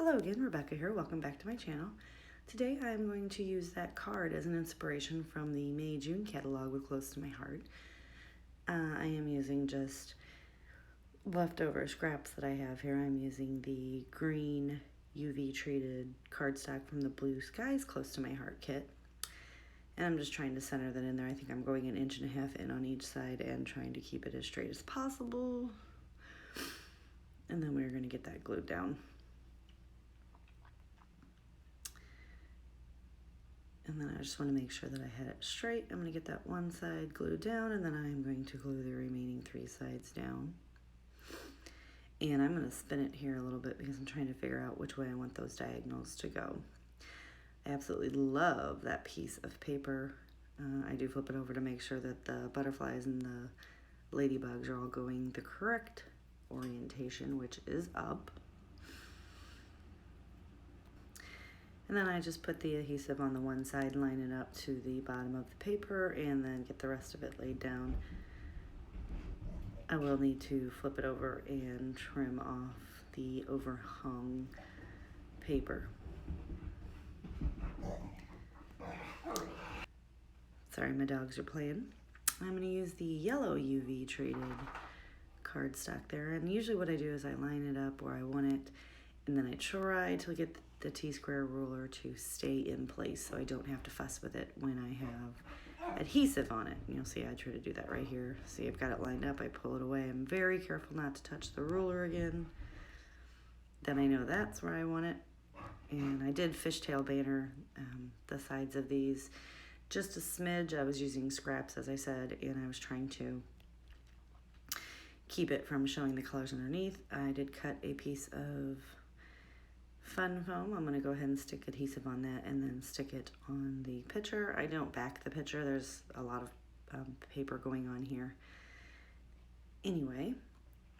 Hello again, Rebecca here. Welcome back to my channel. Today I'm going to use that card as an inspiration from the May-June catalog with Close to My Heart. I am using just leftover scraps that I have here. I'm using the green UV treated cardstock from the Blue Skies Close to My Heart kit. And I'm just trying to center that in there. I think I'm going 1.5 inches in on each side and trying to keep it as straight as possible. And then we're going to get that glued down. And then I just want to make sure that I had it straight. I'm going to get that one side glued down, and then I'm going to glue the remaining 3 sides down. And I'm going to spin it here a little bit because I'm trying to figure out which way I want those diagonals to go. I absolutely love that piece of paper. I do flip it over to make sure that the butterflies and the ladybugs are all going the correct orientation, which is up. And then I just put the adhesive on the one side, line it up to the bottom of the paper, and then get the rest of it laid down. I will need to flip it over and trim off the overhung paper. Sorry, my dogs are playing. I'm going to use the yellow UV treated cardstock there, and usually what I do is I line it up where I want it, and then I try to get the T-square ruler to stay in place so I don't have to fuss with it when I have adhesive on it. And you'll see I try to do that right here. See, I've got it lined up, I pull it away. I'm very careful not to touch the ruler again. Then I know that's where I want it. And I did fishtail banner the sides of these just a smidge. I was using scraps, as I said, and I was trying to keep it from showing the colors underneath. I did cut a piece of Fun Foam. I'm going to go ahead and stick adhesive on that and then stick it on the picture. I don't back the picture. There's a lot of paper going on here. Anyway,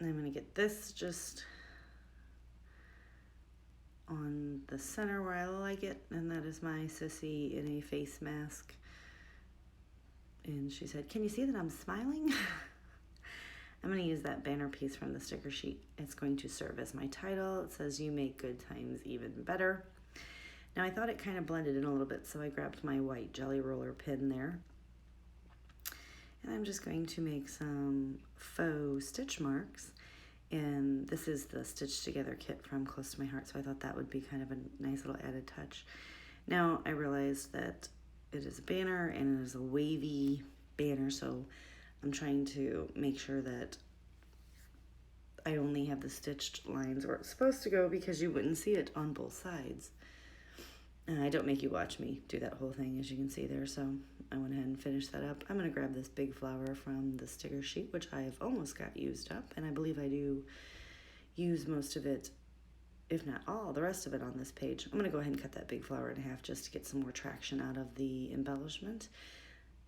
I'm going to get this just on the center where I like it, and that is my sissy in a face mask. And she said, "Can you see that I'm smiling?" I'm going to use that banner piece from the sticker sheet. It's going to serve as my title. It says, "You make good times even better." Now I thought it kind of blended in a little bit, so I grabbed my white jelly roller pin there. And I'm just going to make some faux stitch marks. And this is the Stitch Together kit from Close to My Heart, so I thought that would be kind of a nice little added touch. Now I realized that it is a banner and it is a wavy banner, so I'm trying to make sure that I only have the stitched lines where it's supposed to go because you wouldn't see it on both sides. I don't make you watch me do that whole thing, as you can see there, so I went ahead and finished that up. I'm going to grab this big flower from the sticker sheet, which I've almost got used up, and I believe I do use most of it, if not all, the rest of it on this page. I'm going to go ahead and cut that big flower in half just to get some more traction out of the embellishment.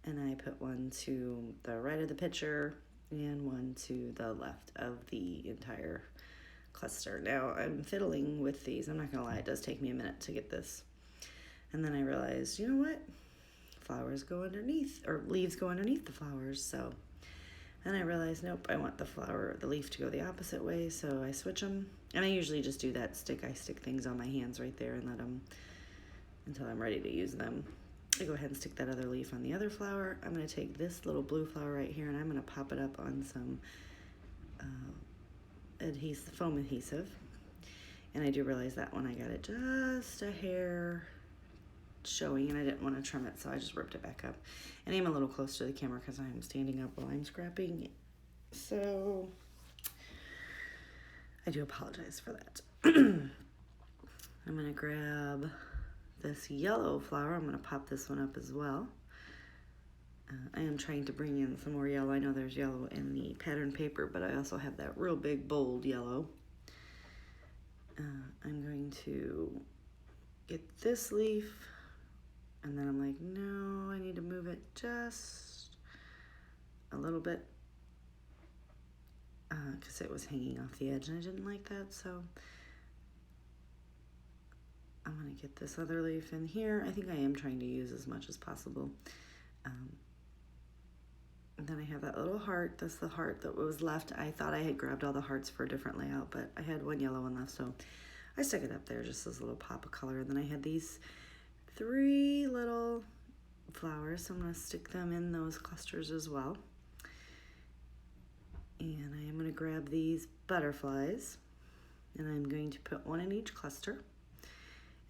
And I put one to the right of the picture and one to the left of the entire cluster. Now I'm fiddling with these. I'm not gonna lie, it does take me a minute to get this. And then I realized, you know what? Flowers go underneath, or leaves go underneath the flowers. So then I realized, nope, I want the leaf to go the opposite way. So I switch them. And I usually just do that I stick things on my hands right there and let them until I'm ready to use them. I go ahead and stick that other leaf on the other flower. I'm going to take this little blue flower right here and I'm going to pop it up on some foam adhesive. And I do realize that one I got it just a hair showing and I didn't want to trim it, so I just ripped it back up. And I'm a little close to the camera because I'm standing up while I'm scrapping. So I do apologize for that. I'm going to grab this yellow flower. I'm going to pop this one up as well. I am trying to bring in some more yellow. I know there's yellow in the pattern paper, but I also have that real big bold yellow. I'm going to get this leaf, and then I'm like, no, I need to move it just a little bit because it was hanging off the edge and I didn't like that, so I'm going to get this other leaf in here. I think I am trying to use as much as possible. And then I have that little heart. That's the heart that was left. I thought I had grabbed all the hearts for a different layout, but I had one yellow one left, so I stuck it up there just as a little pop of color. And then I had these 3 little flowers, so I'm going to stick them in those clusters as well. And I am going to grab these butterflies, and I'm going to put 1 in each cluster.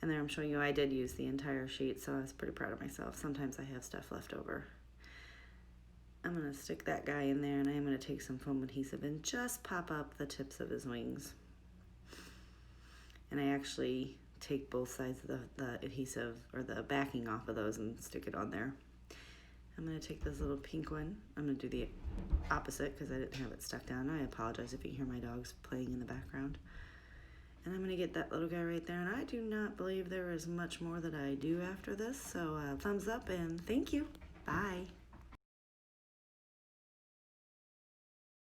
And there I'm showing you I did use the entire sheet, so I was pretty proud of myself. Sometimes I have stuff left over. I'm going to stick that guy in there, and I am going to take some foam adhesive and just pop up the tips of his wings. And I actually take both sides of the adhesive or the backing off of those and stick it on there. I'm going to take this little pink one. I'm going to do the opposite because I didn't have it stuck down. I apologize if you hear my dogs playing in the background. And I'm going to get that little guy right there. And I do not believe there is much more that I do after this. So thumbs up and thank you. Bye.